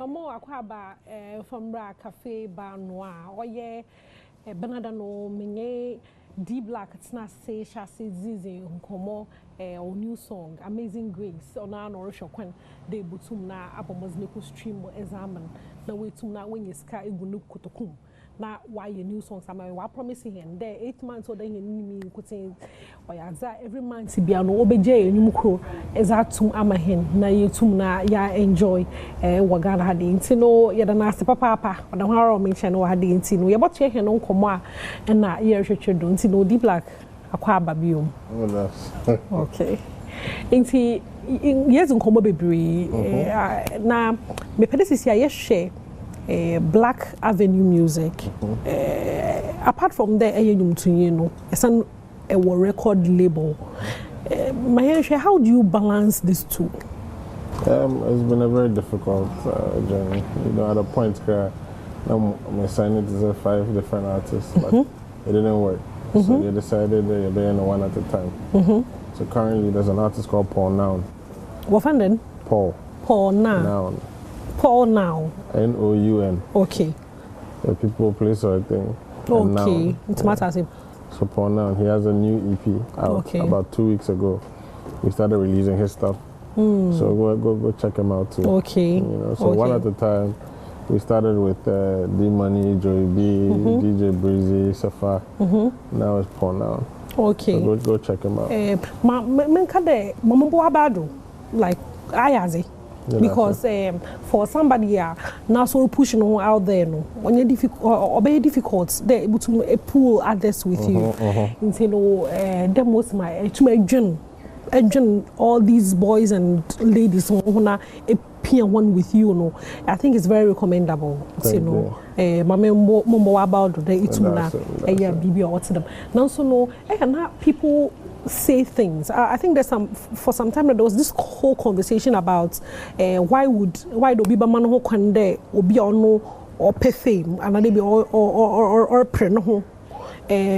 Mamo akwaba from Bra Cafe Bar Noir. Oye Benada no menye D Black tina say chassis zizi nkomo or new song Amazing Grace ona no rehwekwan de butum na abomos neko stream examine na wetum na when ska egunu kotokum na why your new songs am I promise him there 8 months or then me nkotin oyaza every month bia no obeje enum kro ezatum amahen na yetum na ya enjoy wagana hade nti no yeda na ase papa oda hwaro mention no hade nti no yeboto he no nkomo a na ye hwehwe do nti no D Black akwa ababiom okay nti yezu nkomo bebre na me pedesisi a ye share Black Avenue Music. Apart from there, it's a record label. How do you balance these two? It's been a very difficult journey. You know, at a point where I'm signing to 5 different artists, but it didn't work. So you decided that you're doing one at a time. So currently, there's an artist called Paul Noun. What then? Paul. Paul Noun. Paul Now. N-O-U-N. Okay. The people, place, or thing. Okay. It's matters. So Paul Now, he has a new EP out about 2 weeks ago. We started releasing his stuff. So go check him out too. Okay. You know, so one at a time. We started with D Money, Joey B, DJ Breezy, Safa. Now it's Paul Now. Okay. So go check him out. Like Ayazi. Because for somebody now so pushing out there no when you difficult or very difficult they're able to pull others with you you know the most my to engine all these boys and ladies who are appear one with you no I think it's very recommendable you know mama about the ituna bibi or them now so no people say things. I think there's for some time there was this whole conversation about why do people man who can there or be on or pay fame and maybe or no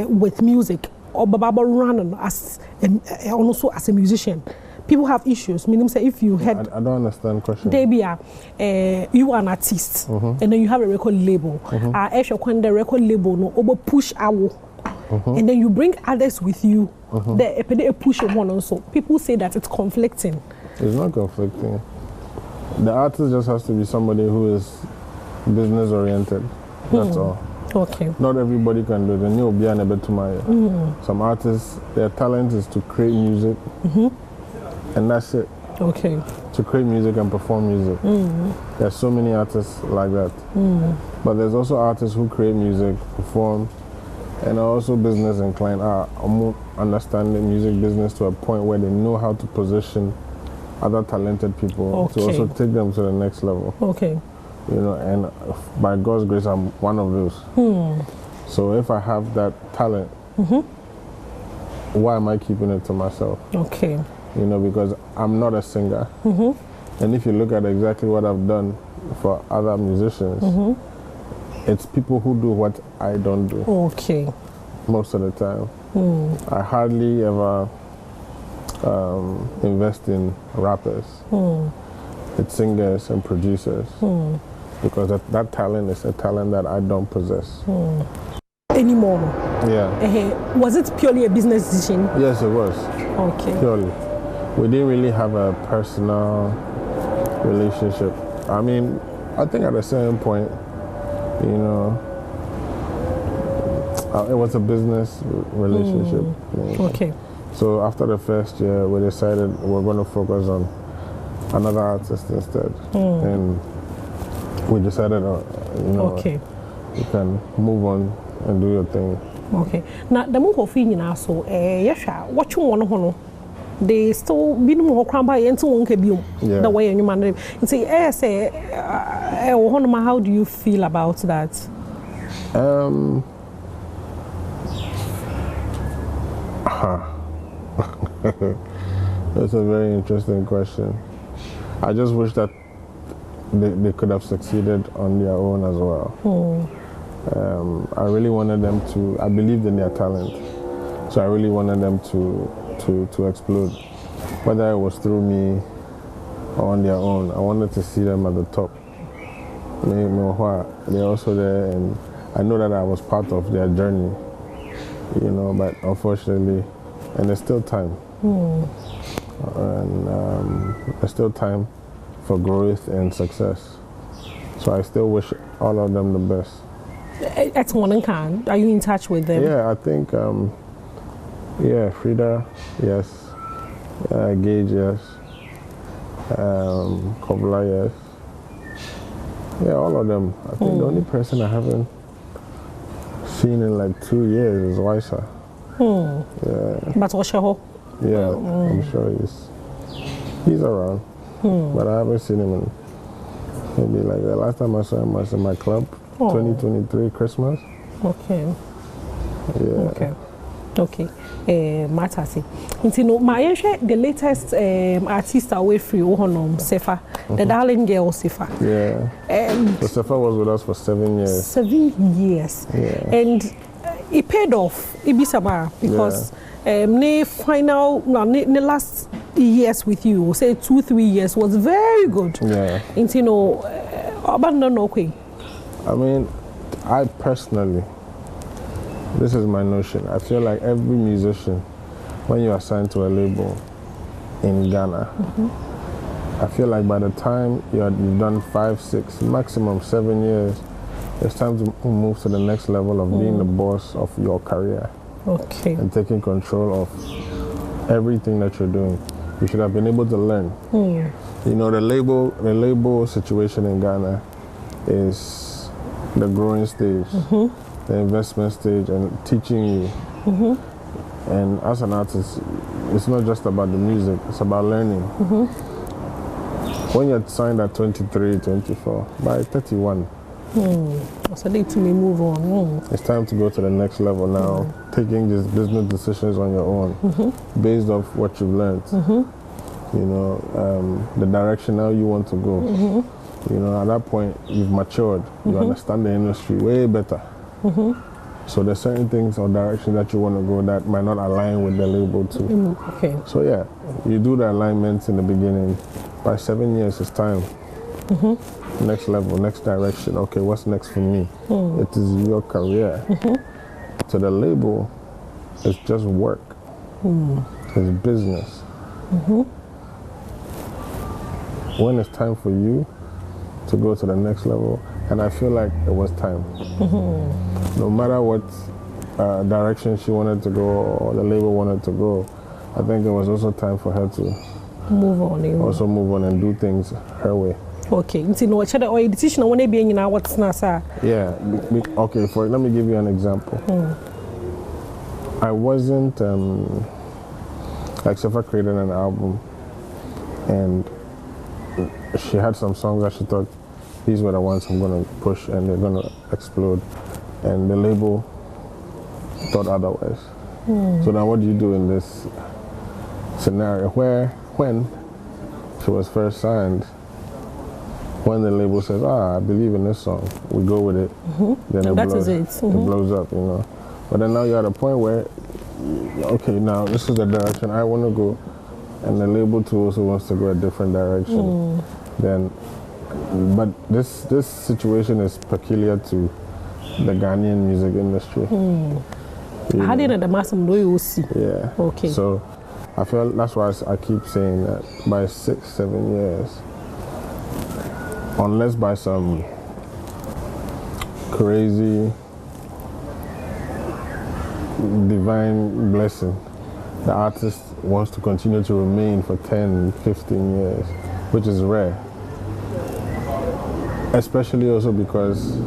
with music or baba running as also as a musician. People have issues. Meaning, say if you had I don't understand the question. They you are an artist and then you have a record label. The record label no over push our. And then you bring others with you. They push one also. People say that it's conflicting. It's not conflicting. The artist just has to be somebody who is business oriented. That's all. Okay. Not everybody can do it. Some artists, their talent is to create music, and that's it. Okay. To create music and perform music. There's so many artists like that. But there's also artists who create music, perform, and are also business inclined, are understand the music business to a point where they know how to position other talented people to also take them to the next level. Okay. You know, and by God's grace, I'm one of those. So if I have that talent, why am I keeping it to myself? Okay. You know, because I'm not a singer. And if you look at exactly what I've done for other musicians, it's people who do what I don't do. Okay. Most of the time. I hardly ever invest in rappers. It's singers and producers. Because that talent is a talent that I don't possess. Anymore? Yeah. Was it purely a business decision? Yes, it was. Okay. Purely. We didn't really have a personal relationship. I mean, I think at a certain point, you know, it was a business relationship. Okay. So after the first year, we decided we're going to focus on another artist instead. And we decided, you know, you can move on and do your thing. Okay. Now, the move of now, so, Yasha, what you want to know? They still be more crumble into one can the way you man. And say, how do you feel about that? That's a very interesting question. I just wish that they could have succeeded on their own as well. I really wanted them to, I believed in their talent, so I really wanted them to explode. Whether it was through me or on their own, I wanted to see them at the top. they're also there, and I know that I was part of their journey, you know, but unfortunately, and there's still time. And there's still time for growth and success. So I still wish all of them the best. At one can, are you in touch with them? Yeah, I think, Frida, yes. Gage, yes. Kobla, yes. Yeah, all of them. I think the only person I haven't seen in like 2 years is Waisa. Yeah. But Oshaho? Yeah, I'm sure he's around. But I haven't seen him in maybe like the last time I saw him was in my club, 2023 Christmas. Okay. Yeah. Okay. Matasi. You my the latest artist away free Ohonom Sefa, the darling girl Sefa. Yeah. So Sefa was with us for 7 years. 7 years. Yeah. And it paid off. Ibisama because the last years with you, say 2-3 years, was very good. Yeah. And I mean, I personally, this is my notion. I feel like every musician, when you are signed to a label in Ghana, I feel like by the time you've done 5, 6, maximum 7 years, it's time to move to the next level of being the boss of your career. Okay. And taking control of everything that you're doing. You should have been able to learn. You know, the label situation in Ghana is the growing stage, the investment stage, and teaching you. And as an artist, it's not just about the music, it's about learning. When you're signed at 23, 24, by 31, so they to me move on. It's time to go to the next level now, taking these business decisions on your own, based off what you've learned. You know, the direction now you want to go. You know, at that point, you've matured. You understand the industry way better. So there's certain things or direction that you want to go that might not align with the label too. Okay. So yeah, you do the alignments in the beginning. By 7 years, it's time. Next level, next direction. Okay, what's next for me? It is your career. To the label, it's just work. It's business. When it's time for you to go to the next level, and I feel like it was time. No matter what direction she wanted to go or the label wanted to go, I think it was also time for her to move on. Also move on and do things her way. Okay. You know, or decision when they be in what's nasa. Yeah. Okay. Let me give you an example. I wasn't like Sefa created an album, and she had some songs that she thought these were the ones I'm gonna push and they're gonna explode, and the label thought otherwise. So now what do you do in this scenario when she was first signed? When the label says, I believe in this song, we go with it, then it blows up, you know. But then now you're at a point where, okay, now this is the direction I want to go, and the label too also wants to go a different direction. But this situation is peculiar to the Ghanaian music industry. How did the massam do you see? Yeah. Okay. So I feel that's why I keep saying that by 6-7 years, unless by some crazy divine blessing, the artist wants to continue to remain for 10-15 years, which is rare. Especially also because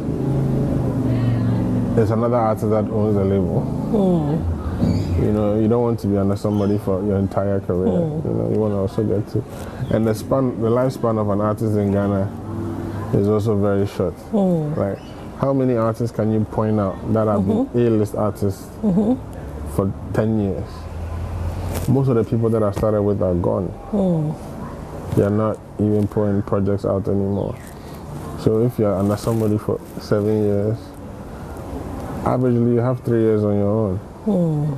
there's another artist that owns the label. You know, you don't want to be under somebody for your entire career. You know, you want to also get to. And the lifespan of an artist in Ghana is also very short. Like, how many artists can you point out that have been A-list artists for 10 years? Most of the people that I started with are gone. They're not even putting projects out anymore. So if you're under somebody for 7 years, averagely you have 3 years on your own.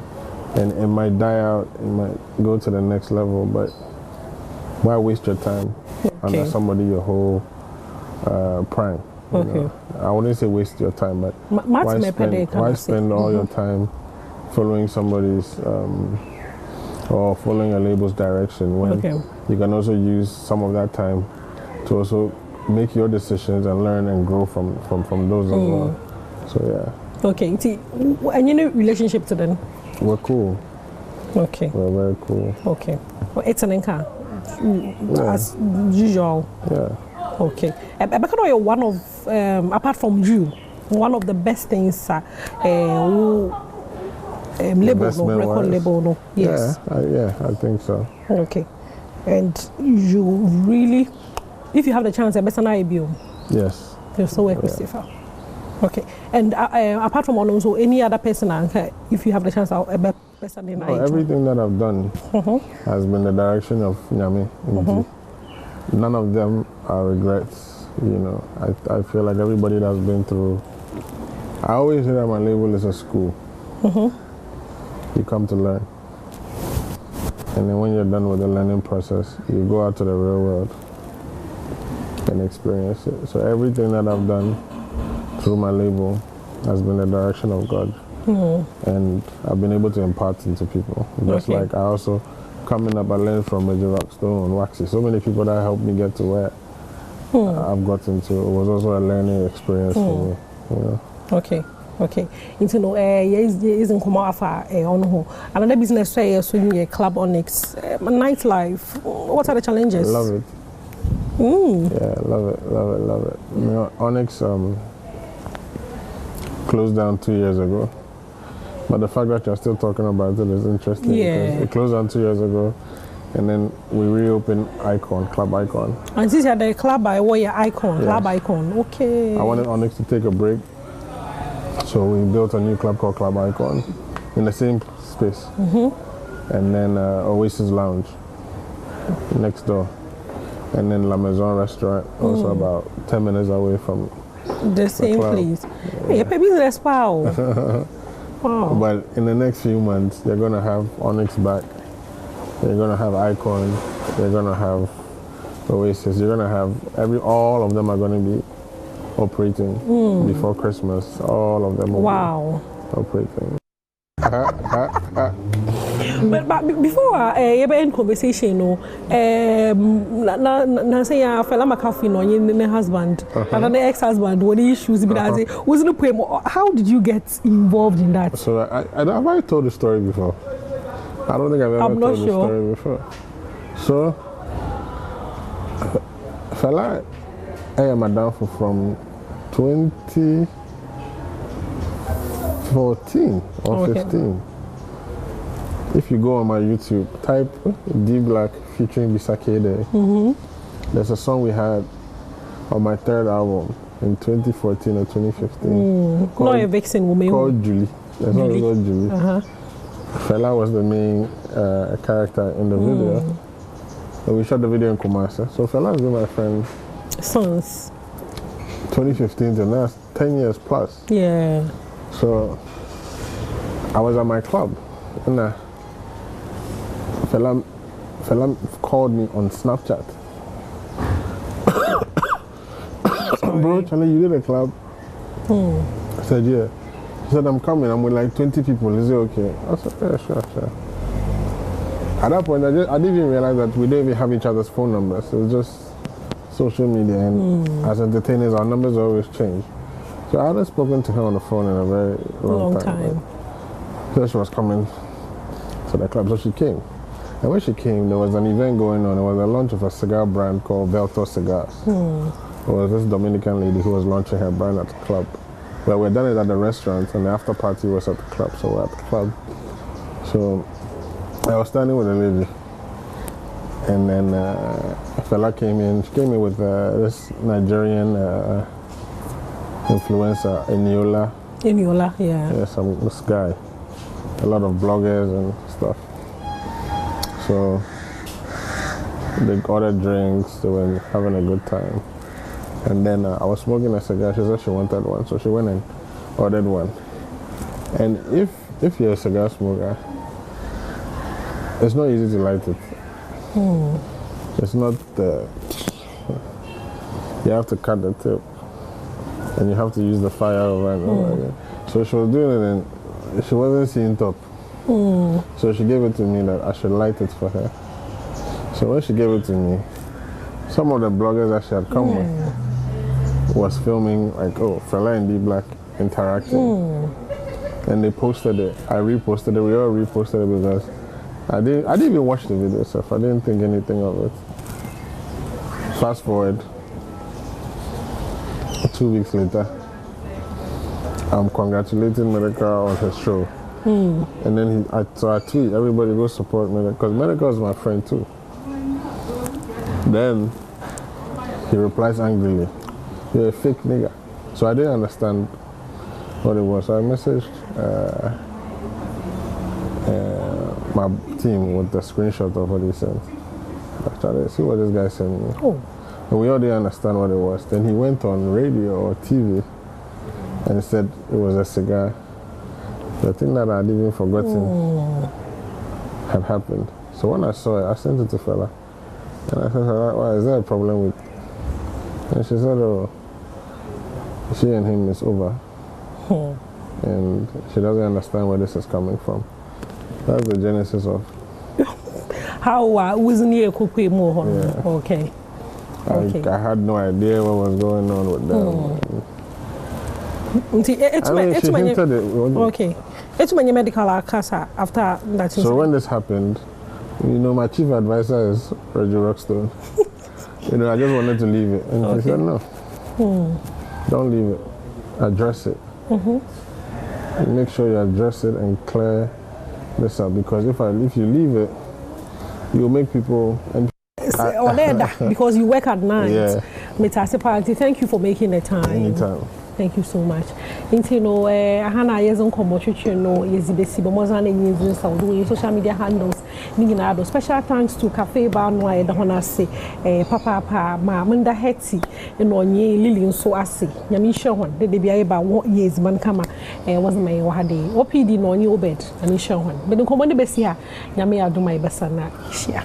And it might die out, it might go to the next level, but why waste your time under somebody your whole prime? know. I wouldn't say waste your time, but why spend all your time following somebody's or following a label's direction when you can also use some of that time to also make your decisions and learn and grow from those as well. So yeah. Okay. And you know relationship to them? We're cool. Okay. We're very cool. Okay. Well, it's an anchor. As usual. Yeah. Okay. Because you're one of apart from you, one of the best things label no, record label no. Yes. Yeah, I think so. Okay. And you really, if you have the chance, best IBO. Yes. You still work with Stephen. Okay. And apart from Alonso, any other person, if you have the chance, everything that I've done has been the direction of Nyame. None of them are regrets. You know, I feel like everybody that's been through. I always say that my label is a school. You come to learn. And then when you're done with the learning process, you go out to the real world and experience it. So everything that I've done through my label has been the direction of God. And I've been able to impart into people. Just like I also, coming up, I learned from Major Rockstone and Waxy. So many people that helped me get to where I've gotten to. It was also a learning experience for me. You know? Okay. Into no isn't come off on home. Another business say so in Club Onyx. Nightlife. What are the challenges? I love it. Yeah, love it. You know, Onyx closed down 2 years ago. But the fact that you're still talking about it is interesting because it closed down 2 years ago, and then we reopened Club Icon. And this is the club Icon, Club Icon. Okay. I wanted Onyx to take a break, so we built a new club called Club Icon in the same space. And then Oasis Lounge next door, and then La Maison Restaurant, also about 10 minutes away from the same place. Hey, business power. Wow. But in the next few months, they're going to have Onyx back. They're going to have Icon. They're going to have Oasis. You're going to have all of them are going to be operating before Christmas. All of them will be operating. But before you end conversation, na say ya fella makafi no your husband and the ex-husband what the issues be that wasn't poem. How did you get involved in that? So have I told the story before? I don't think I've ever told the story before. So fella I am a downfall from 2014 or 15. If you go on my YouTube, type D Black featuring Bisake there. There's a song we had on my third album in 2014 or 2015. Not a vixen woman. Called Julie. The song was called Julie. Fela was the main character in the video. And we shot the video in Kumasi. So Fela has been my friend since 2015 to now, 10 years plus. Yeah. So I was at my club and Fela called me on Snapchat. Bro, Charlie, you did a club? I said, yeah. He said, I'm coming. I'm with like 20 people. Is it okay? I said, yeah, sure. At that point, I didn't even realize that we didn't even have each other's phone numbers. It was just social media. And as entertainers, our numbers always change. So I hadn't spoken to her on the phone in a very long time. So she was coming to the club. So she came. And when she came, there was an event going on. It was a launch of a cigar brand called Velto Cigars. It was this Dominican lady who was launching her brand at the club. Well, we'd done it at the restaurant, and the after party was at the club, so we're at the club. So I was standing with a lady, and then a fella came in. She came in with this Nigerian influencer, Eniola. Eniola, yeah. Yeah, this guy. A lot of bloggers and stuff. So they ordered drinks, they were having a good time. And then I was smoking a cigar. She said she wanted one, so she went and ordered one. And if you're a cigar smoker, it's not easy to light it. It's not you have to cut the tip. and you have to use the fire over and over again. So she was doing it and she wasn't seeing top. So she gave it to me that I should light it for her. So when she gave it to me, some of the bloggers that she had come with was filming like, oh, Fela and D Black interacting. And they posted it. I reposted it. We all reposted it because I didn't even watch the video stuff. I didn't think anything of it. Fast forward 2 weeks later, I'm congratulating Medical on his show. And then I tweet, everybody go support Medical, because Medical is my friend too. Then he replies angrily, "You're a fake nigga." So I didn't understand what it was. So I messaged my team with the screenshot of what he sent. I tried to see what this guy sent me. And we all didn't understand what it was. Then he went on radio or TV and said it was a cigar. The thing that I'd even forgotten had happened. So when I saw it, I sent it to Fela. And I said, "Why is there a problem with?" And she said, "Oh, she and him is over." And she doesn't understand where this is coming from. That's the genesis of how wasn't here cooking more? Okay. I had no idea what was going on with them. She hinted it. Okay. It's my medical casa after that. So when this happened, my chief advisor is Reggie Rockstone. I just wanted to leave it. And he said, "No, don't leave it. Address it. Make sure you address it and clear this up. Because if you leave it, you'll make people..." Because you work at night. Yeah. Thank you for making the time. Anytime. Thank you so much. Hana yezon komochuchu no yezibesi bomozane nyinzi saudu social media handles ninginado. Special thanks to Cafe Badwam e da honase papa ma munda heti no nye lili nso ase. Nyame hwe hon de bia ye ba years man kama was my wahade. OPD no nye obed nyame hwe hon. Be nkomo de besi ha nyame adoma e besa na hia.